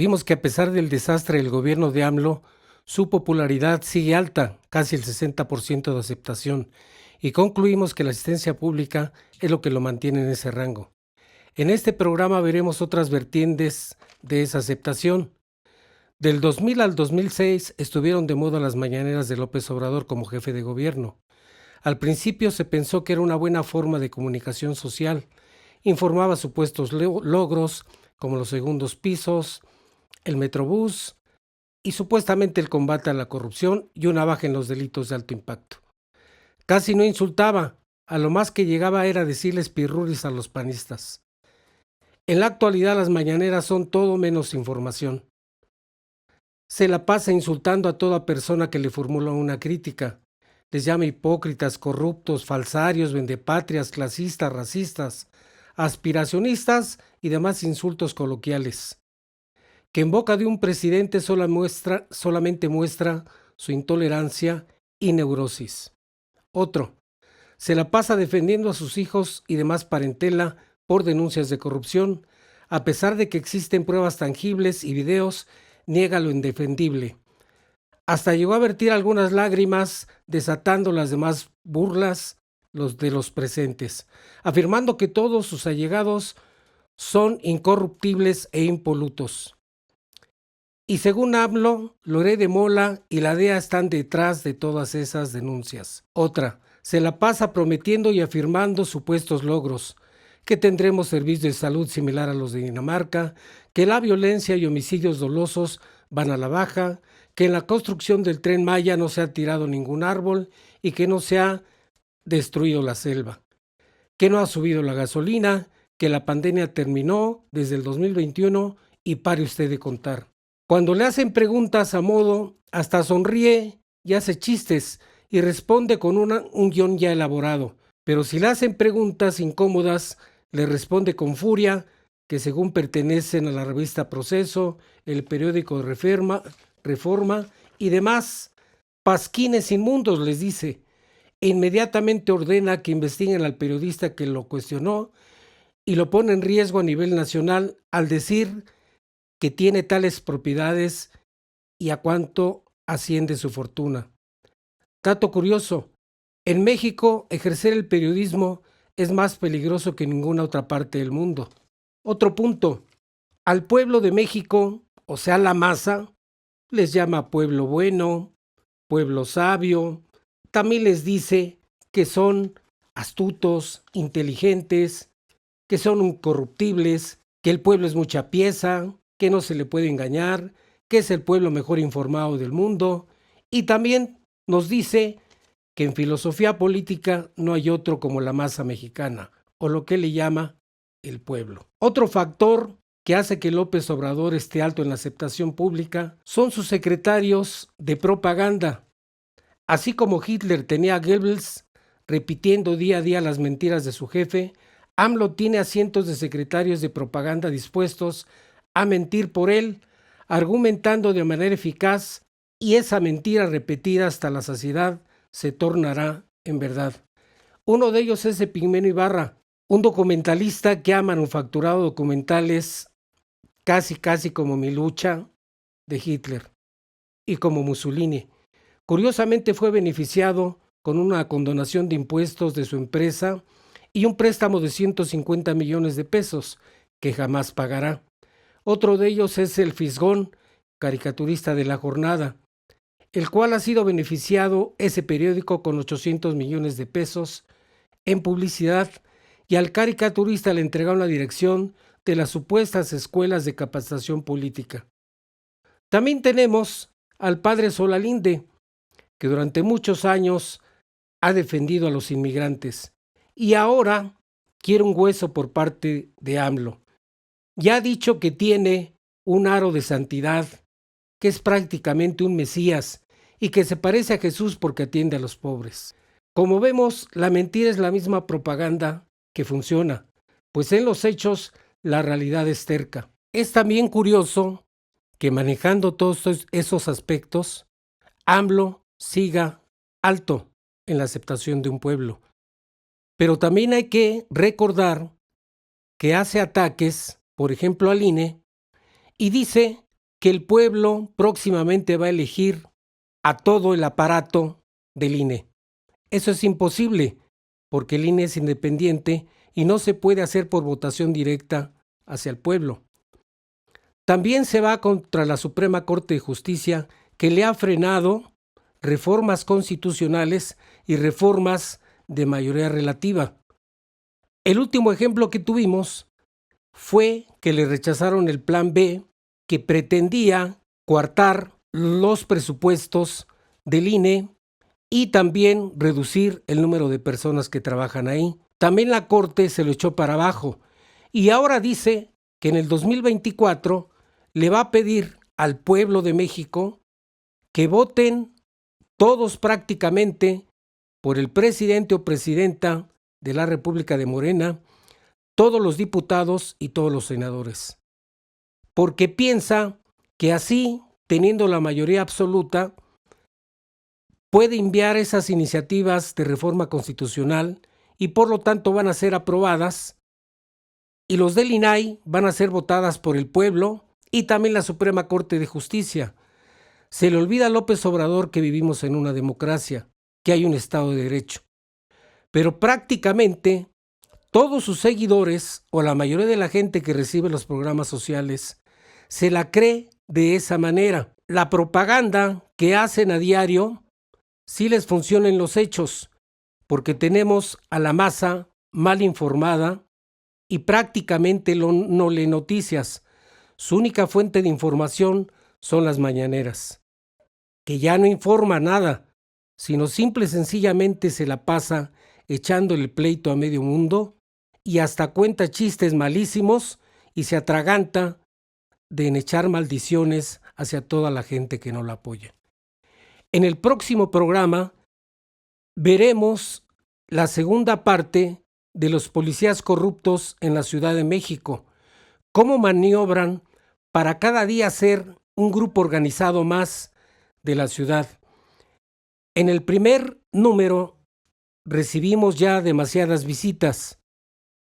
vimos que a pesar del desastre del gobierno de AMLO, su popularidad sigue alta, casi el 60% de aceptación, y concluimos que la asistencia pública es lo que lo mantiene en ese rango. En este programa veremos otras vertientes de esa aceptación. Del 2000 al 2006 estuvieron de moda las mañaneras de López Obrador como jefe de gobierno. Al principio se pensó que era una buena forma de comunicación social. Informaba supuestos logros como los segundos pisos, el Metrobús y supuestamente el combate a la corrupción y una baja en los delitos de alto impacto. Casi no insultaba, a lo más que llegaba era decirles pirruris a los panistas. En la actualidad las mañaneras son todo menos información. Se la pasa insultando a toda persona que le formula una crítica. Les llama hipócritas, corruptos, falsarios, vendepatrias, clasistas, racistas, aspiracionistas y demás insultos coloquiales, que en boca de un presidente solamente muestra su intolerancia y neurosis. Otro, se la pasa defendiendo a sus hijos y demás parentela por denuncias de corrupción, a pesar de que existen pruebas tangibles y videos, niega lo indefendible. Hasta llegó a vertir algunas lágrimas, desatando las demás burlas de los presentes, afirmando que todos sus allegados son incorruptibles e impolutos. Y según AMLO, Loret de Mola y la DEA están detrás de todas esas denuncias. Otra, se la pasa prometiendo y afirmando supuestos logros, que tendremos servicios de salud similar a los de Dinamarca, que la violencia y homicidios dolosos van a la baja, que en la construcción del Tren Maya no se ha tirado ningún árbol y que no se ha destruido la selva, que no ha subido la gasolina, que la pandemia terminó desde el 2021 y pare usted de contar. Cuando le hacen preguntas a modo, hasta sonríe y hace chistes y responde con un guión ya elaborado. Pero si le hacen preguntas incómodas, le responde con furia, que según pertenecen a la revista Proceso, el periódico Reforma y demás pasquines inmundos, les dice, e inmediatamente ordena que investiguen al periodista que lo cuestionó y lo pone en riesgo a nivel nacional al decir que tiene tales propiedades y a cuánto asciende su fortuna. Dato curioso, en México ejercer el periodismo es más peligroso que en ninguna otra parte del mundo. Otro punto, al pueblo de México, o sea la masa, les llama pueblo bueno, pueblo sabio, también les dice que son astutos, inteligentes, que son incorruptibles, que el pueblo es mucha pieza, que no se le puede engañar, que es el pueblo mejor informado del mundo, y también nos dice que en filosofía política no hay otro como la masa mexicana, o lo que le llama el pueblo. Otro factor que hace que López Obrador esté alto en la aceptación pública son sus secretarios de propaganda. Así como Hitler tenía a Goebbels repitiendo día a día las mentiras de su jefe, AMLO tiene a cientos de secretarios de propaganda dispuestos a mentir por él, argumentando de manera eficaz, y esa mentira repetida hasta la saciedad se tornará en verdad. Uno de ellos es Epigmenio Ibarra, un documentalista que ha manufacturado documentales casi como Mi lucha de Hitler y como Mussolini. Curiosamente fue beneficiado con una condonación de impuestos de su empresa y un préstamo de 150 millones de pesos que jamás pagará. Otro de ellos es el Fisgón, caricaturista de La Jornada, el cual ha sido beneficiado ese periódico con 800 millones de pesos en publicidad, y al caricaturista le entregaron la dirección de las supuestas escuelas de capacitación política. También tenemos al padre Solalinde, que durante muchos años ha defendido a los inmigrantes y ahora quiere un hueso por parte de AMLO. Ya ha dicho que tiene un aro de santidad, que es prácticamente un Mesías y que se parece a Jesús porque atiende a los pobres. Como vemos, la mentira es la misma propaganda que funciona, pues en los hechos la realidad es terca. Es también curioso que manejando todos esos aspectos, AMLO siga alto en la aceptación de un pueblo. Pero también hay que recordar que hace ataques, por ejemplo al INE, y dice que el pueblo próximamente va a elegir a todo el aparato del INE. Eso es imposible, porque el INE es independiente y no se puede hacer por votación directa hacia el pueblo. También se va contra la Suprema Corte de Justicia, que le ha frenado reformas constitucionales y reformas de mayoría relativa. El último ejemplo que tuvimos fue que le rechazaron el Plan B, que pretendía coartar los presupuestos del INE y también reducir el número de personas que trabajan ahí. También la Corte se lo echó para abajo y ahora dice que en el 2024 le va a pedir al pueblo de México que voten todos prácticamente por el presidente o presidenta de la República de Morena, todos los diputados y todos los senadores, porque piensa que así, teniendo la mayoría absoluta, puede enviar esas iniciativas de reforma constitucional y por lo tanto van a ser aprobadas y los del INAI van a ser votadas por el pueblo y también la Suprema Corte de Justicia. Se le olvida a López Obrador que vivimos en una democracia, que hay un Estado de Derecho. Pero prácticamente todos sus seguidores o la mayoría de la gente que recibe los programas sociales se la cree de esa manera. La propaganda que hacen a diario sí les funciona en los hechos, porque tenemos a la masa mal informada y prácticamente no lee noticias. Su única fuente de información son las mañaneras, que ya no informa nada, sino simple y sencillamente se la pasa echando el pleito a medio mundo y hasta cuenta chistes malísimos y se atraganta de echar maldiciones hacia toda la gente que no la apoya. En el próximo programa veremos la segunda parte de los policías corruptos en la Ciudad de México, cómo maniobran para cada día ser un grupo organizado más de la ciudad. En el primer número recibimos ya demasiadas visitas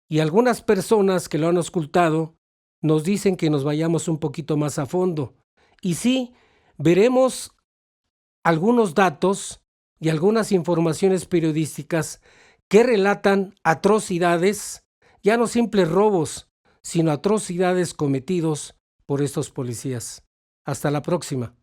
y algunas personas que lo han auscultado nos dicen que nos vayamos un poquito más a fondo. Y sí, veremos algunos datos y algunas informaciones periodísticas que relatan atrocidades, ya no simples robos, sino atrocidades cometidos por estos policías. Hasta la próxima.